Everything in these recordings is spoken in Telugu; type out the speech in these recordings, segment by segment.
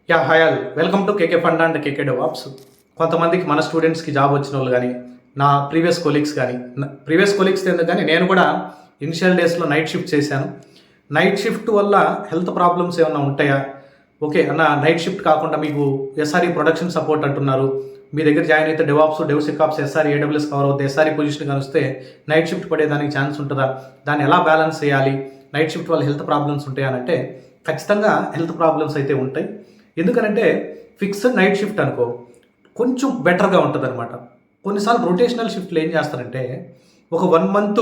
Hi all welcome to KK fund and KK DevOps. కొంతమందికి మన స్టూడెంట్స్కి జాబ్ వచ్చిన వాళ్ళు కానీ నా ప్రీవియస్ కొలీగ్స్ ఎందుకు కానీ నేను కూడా ఇనిషియల్ డేస్లో నైట్ షిఫ్ట్ చేశాను. నైట్ షిఫ్ట్ వల్ల హెల్త్ ప్రాబ్లమ్స్ ఏమైనా ఉంటాయా? ఓకే అన్న, నైట్ షిఫ్ట్ కాకుండా మీకు ఎస్ఆర్ఈ ప్రొడక్షన్ సపోర్ట్ అంటున్నారు, మీ దగ్గర జాయిన్ అయితే DevOps DevSecOps SRE AWS cover అవుతుంది, ఎస్ఆర్ఈ పొజిషన్ కనిస్తే నైట్ షిఫ్ట్ పడేదానికి ఛాన్స్ ఉంటుందా? దాన్ని ఎలా బ్యాలెన్స్ చేయాలి? నైట్ షిఫ్ట్ వల్ల హెల్త్ ప్రాబ్లమ్స్ ఉంటాయనంటే ఖచ్చితంగా హెల్త్ ప్రాబ్లమ్స్ అయితే ఉంటాయి. ఎందుకనంటే ఫిక్స్డ్ నైట్ షిఫ్ట్ అనుకో కొంచెం బెటర్గా ఉంటుంది అనమాట. కొన్నిసార్లు రొటేషనల్ షిఫ్ట్లు ఏం చేస్తారంటే ఒక 1 month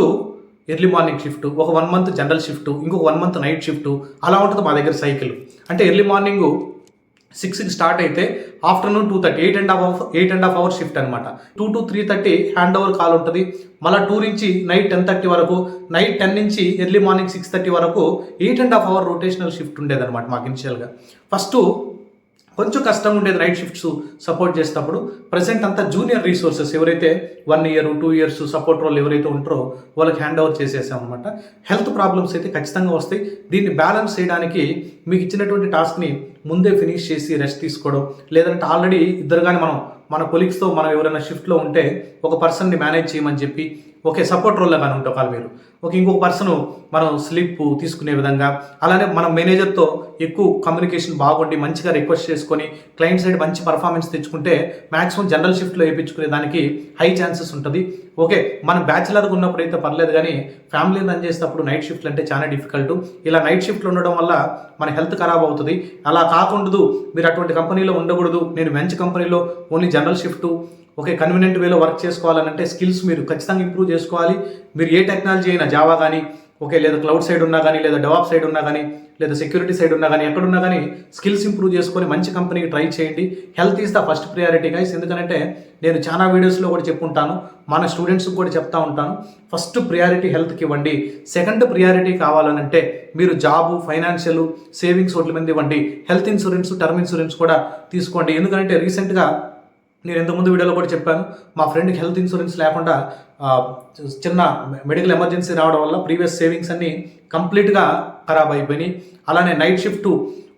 ఎర్లీ మార్నింగ్ షిఫ్ట్, ఒక 1 month జనరల్ షిఫ్ట్, ఇంకొక 1 month నైట్ షిఫ్ట్, అలా ఉంటుంది మా దగ్గర సైకిల్. అంటే ఎర్లీ మార్నింగ్ 6కి స్టార్ట్ అయితే ఆఫ్టర్నూన్ 2:30 8.5 hours షిఫ్ట్ అనమాట. 2 to 3:30 హ్యాండ్ ఓవర్ కాల్ ఉంటుంది. మళ్ళీ 2 నుంచి నైట్ 10:30 వరకు, నైట్ 10 నుంచి ఎర్లీ మార్నింగ్ 6:30 వరకు 8.5 hour రొటేషనల్ షిఫ్ట్ ఉండేదన్నమాట మాకు ఇనిషియల్గా. ఫస్ట్ కొంచెం కష్టంగా ఉండేది నైట్ షిఫ్ట్స్ సపోర్ట్ చేసేటప్పుడు. ప్రజెంట్ అంతా జూనియర్ రీసోర్సెస్ ఎవరైతే 1 year 2 years సపోర్ట్ రోల్ ఎవరైతే ఉంటారో వాళ్ళకి హ్యాండ్ ఓవర్ చేసేసాం అనమాట. హెల్త్ ప్రాబ్లమ్స్ అయితే ఖచ్చితంగా వస్తాయి. దీన్ని బ్యాలెన్స్ చేయడానికి మీకు ఇచ్చినటువంటి టాస్క్ని ముందే ఫినిష్ చేసి రెస్ట్ తీసుకోవడం, లేదంటే ఆల్రెడీ ఇద్దరు కానీ మన కొలీగ్స్తో మనం ఎవరైనా షిఫ్ట్లో ఉంటే ఒక పర్సన్ని మేనేజ్ చేయమని చెప్పి, ఓకే సపోర్ట్ రోల్లో కానీ ఉంటే ఒకవేళ మీరు ఇంకొక పర్సన్ మనం స్లీప్ తీసుకునే విధంగా, అలానే మనం మేనేజర్తో ఎక్కువ కమ్యూనికేషన్ బాగుండి మంచిగా రిక్వెస్ట్ చేసుకొని క్లయింట్ సైడ్ మంచి పర్ఫార్మెన్స్ తెచ్చుకుంటే మ్యాక్సిమం జనరల్ షిఫ్ట్లో వేయించుకునే దానికి హై ఛాన్సెస్ ఉంటుంది. ఓకే మన బ్యాచిలర్గా ఉన్నప్పుడు అయితే పర్లేదు, కానీ ఫ్యామిలీ రన్ చేసేటప్పుడు నైట్ షిఫ్ట్లు అంటే చాలా డిఫికల్ట్. ఇలా నైట్ షిఫ్ట్లు ఉండడం వల్ల మన హెల్త్ ఖరాబ్ అవుతుంది. అలా కాకుండా మీరు అటువంటి కంపెనీలో ఉండకూడదు, నేను మంచి కంపెనీలో ఓన్లీ జనరల్ షిఫ్ట్ కన్వీనియంట్ వేలో వర్క్ చేసుకోవాలంటే స్కిల్స్ మీరు ఖచ్చితంగా ఇంప్రూవ్ చేసుకోవాలి. మీరు ఏ టెక్నాలజీ అయినా జావా కానీ లేదా క్లౌడ్ సైడ్ ఉన్నా కానీ, లేదా డెవాప్ సైడ్ ఉన్నా కానీ, లేదా సెక్యూరిటీ సైడ్ ఉన్నా కానీ, ఎక్కడున్నా కానీ స్కిల్స్ ఇంప్రూవ్ చేసుకొని మంచి కంపెనీకి ట్రై చేయండి. Health is the first priority guys. ఎందుకంటే నేను చాలా వీడియోస్లో కూడా చెప్పుంటాను, మన స్టూడెంట్స్కి కూడా చెప్తా ఉంటాను, ఫస్ట్ ప్రియారిటీ హెల్త్కి ఇవ్వండి. సెకండ్ ప్రియారిటీ కావాలనంటే మీరు జాబు, ఫైనాన్షియల్, సేవింగ్స్ వాటి మీద ఇవ్వండి. హెల్త్ ఇన్సూరెన్స్, టర్మ్ ఇన్సూరెన్స్ కూడా తీసుకోండి. ఎందుకంటే రీసెంట్గా నేను ఇంతకుముందు వీడియోలో కూడా చెప్పాను, మా ఫ్రెండ్కి హెల్త్ ఇన్సూరెన్స్ లేకుండా చిన్న మెడికల్ ఎమర్జెన్సీ రావడం వల్ల ప్రీవియస్ సేవింగ్స్ అన్నీ కంప్లీట్గా ఖరాబ్ అయిపోయినాయి. అలానే నైట్ షిఫ్ట్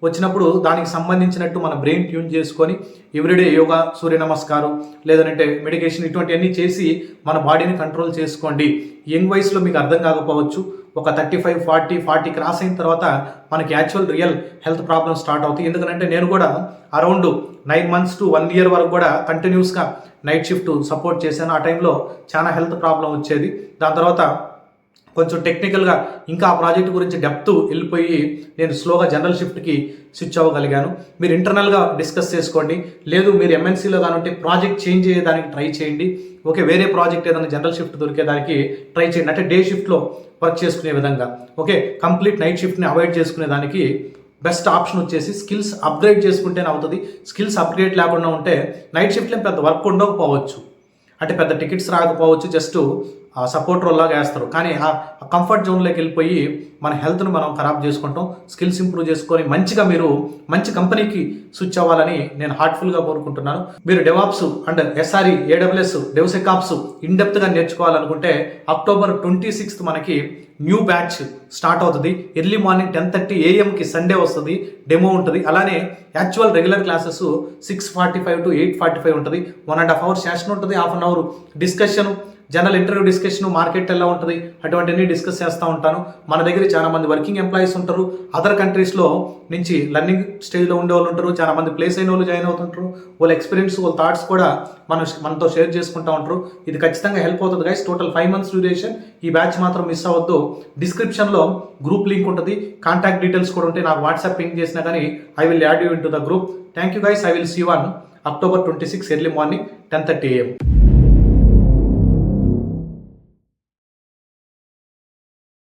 వచ్చినప్పుడు దానికి సంబంధించినట్టు మన బ్రెయిన్ ట్యూన్ చేసుకొని ఎవ్రీడే యోగా, సూర్య నమస్కారం, లేదంటే మెడికేషన్ ఇటువంటివన్నీ చేసి మన బాడీని కంట్రోల్ చేసుకోండి. యంగ్ వయసులో మీకు అర్థం కాకపోవచ్చు, ఒక 35, 40 క్రాస్ అయిన తర్వాత మనకి రియల్ హెల్త్ ప్రాబ్లమ్స్ స్టార్ట్ అవుతాయి. ఎందుకంటే నేను కూడా అరౌండ్ 9 months to 1 year వరకు కూడా కంటిన్యూస్గా నైట్ షిఫ్ట్ సపోర్ట్ చేశాను. ఆ టైంలో చాలా హెల్త్ ప్రాబ్లం వచ్చేది. దాని తర్వాత కొంచెం టెక్నికల్గా ఇంకా ఆ ప్రాజెక్ట్ గురించి డెప్త్ వెళ్ళిపోయి నేను స్లోగా జనరల్ షిఫ్ట్కి స్విచ్ అవ్వగలిగాను. మీరు ఇంటర్నల్గా డిస్కస్ చేసుకోండి, లేదు మీరు ఎంఎన్సీలో కానుంటే ప్రాజెక్ట్ చేంజ్ అయ్యేదానికి ట్రై చేయండి. ఓకే వేరే ప్రాజెక్ట్ ఏదైనా జనరల్ షిఫ్ట్ దొరికేదానికి ట్రై చేయండి, అంటే డే షిఫ్ట్లో వర్క్ చేసుకునే విధంగా. ఓకే కంప్లీట్ నైట్ షిఫ్ట్ని అవాయిడ్ చేసుకునే దానికి బెస్ట్ ఆప్షన్ వచ్చేసి స్కిల్స్ అప్గ్రేడ్ చేసుకుంటేనే అవుతుంది. స్కిల్స్ అప్గ్రేడ్ లేకుండా ఉంటే నైట్ షిఫ్ట్లో పెద్ద వర్క్ ఉండకపోవచ్చు, అంటే పెద్ద టికెట్స్ రాకపోవచ్చు, జస్ట్ సపోర్ట్ రోల్ లాగా వేస్తారు. కానీ ఆ కంఫర్ట్ జోన్లోకి వెళ్ళిపోయి మన హెల్త్ను మనం ఖరాబ్ చేసుకుంటాం. స్కిల్స్ ఇంప్రూవ్ చేసుకొని మంచిగా మీరు మంచి కంపెనీకి స్విచ్ అవ్వాలని నేను హార్ట్ఫుల్గా కోరుకుంటున్నాను. మీరు DevOps and SRE, AWS, DevSecOps ఇన్డెప్త్గా నేర్చుకోవాలనుకుంటే October 26th మనకి న్యూ బ్యాచ్ స్టార్ట్ అవుతుంది. ఎర్లీ మార్నింగ్ 10:30 AM సండే వస్తుంది, డెమో ఉంటుంది. అలానే యాక్చువల్ రెగ్యులర్ క్లాసెస్ 6:45 to 8:45 ఉంటుంది. 1.5 hours సెషన్ ఉంటుంది, 1/2 hour discussion, general interview discussion, market ఎలా ఉంటుంది అటువంటివన్నీ డిస్కస్ చేస్తూ ఉంటాను. మన దగ్గర చాలా మంది వర్కింగ్ ఎంప్లాయీస్ ఉంటారు, అదర్ కంట్రీస్లో నుంచి లర్నింగ్ స్టేజ్లో ఉండే వాళ్ళు ఉంటారు, చాలా మంది ప్లేస్ అయిన వాళ్ళు జాయిన్ అవుతుంటారు. వాళ్ళ ఎక్స్పీరియన్స్, వాళ్ళ థాట్స్ కూడా మనతో షేర్ చేసుకుంటూ ఉంటారు. ఇది ఖచ్చితంగా హెల్ప్ అవుతుంది గైస్. Total 5 months duration. ఈ బ్యాచ్ మాత్రం మిస్ అవ్వద్దు. డిస్క్రిప్షన్లో గ్రూప్ లింక్ ఉంటుంది, కాంటాక్ట్ డీటెయిల్స్ కూడా ఉంటాయి. నాకు వాట్సాప్ పింగ్ చేసినా కానీ I will add you into the group. Thank you guys. I will see you on October 26 early morning 10:30 AM.